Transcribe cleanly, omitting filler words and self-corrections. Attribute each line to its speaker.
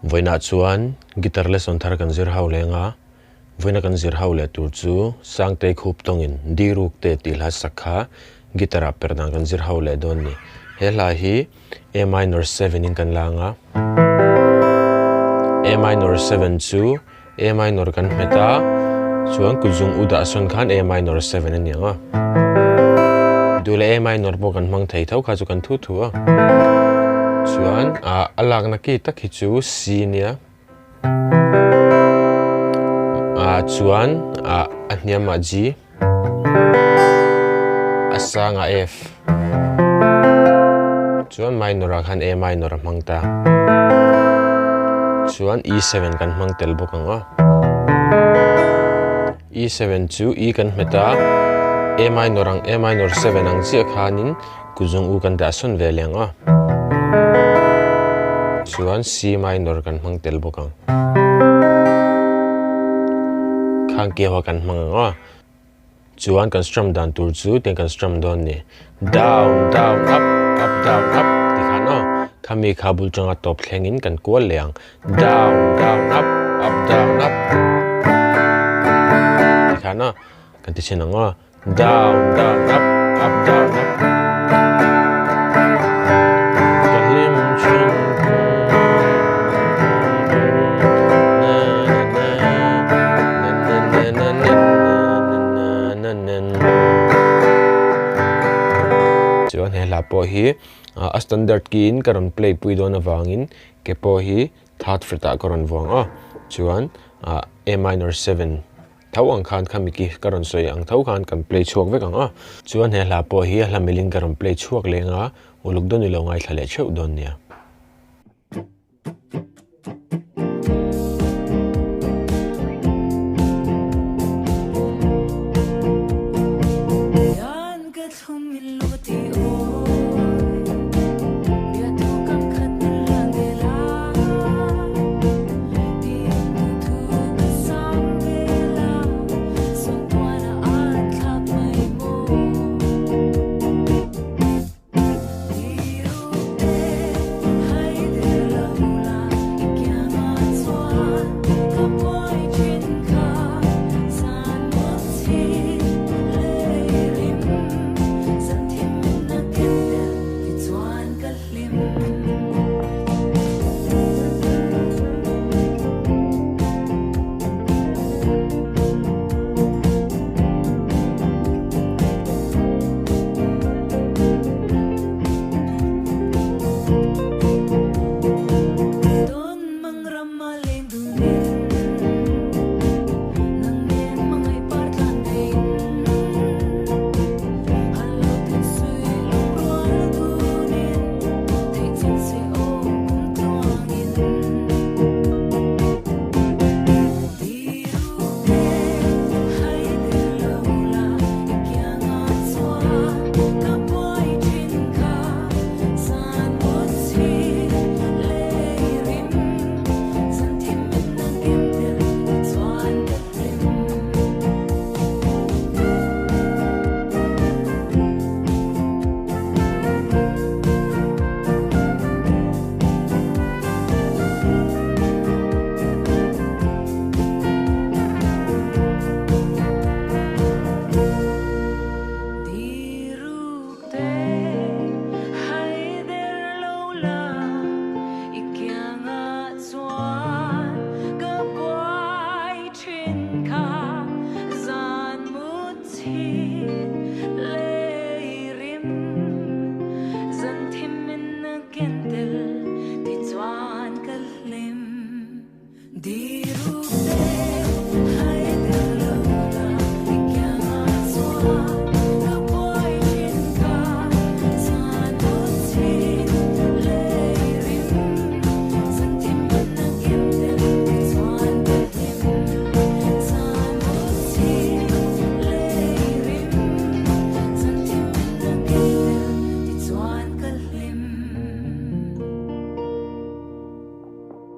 Speaker 1: Voina chuan guitar lesson thar kan zir hau lenga voina kan zir hau le tur chu Sangtei Khuptong in diruk te tilha sakha gitara Perhdan kan zir hau le don ni hela hi A minor 7 in kan langa A minor 7 chu A minor kan meta chuan kuzung uda son khan A minor 7 ani anga dule A minor bo kan mang thei thau kha chu kan thu thua chuan alag na ki tak hi chu C nia chuan ahniam G asanga F chuan minor khan A minor mangta chuan E7 kan mang tel bok anga E7 chu E kan meta A minor 7 ang chi khanin kuzung u kan da son ve lenga chuan C minor kan mang tel bok ang khang ke ho kan mang anga chuan kan strum dan tur chu ten kan strum don ni down down up up down up ti khano khami khabul changa top thlengin kan kual leang down down up down up ti khano kan ti chen anga down down up down up kalim chin chuan he hlawkpui hi a standard key in karon play pui don awangin ke po hi third fret a karon wang chuan A minor 7 thau ang khan khami ki karon soi ang thau khan kan play chuak vek anga chuan he hlawkpui hi hlamilin karon play chuak lenga uluk don ni lo ngai thlale cheu don nia
Speaker 2: Di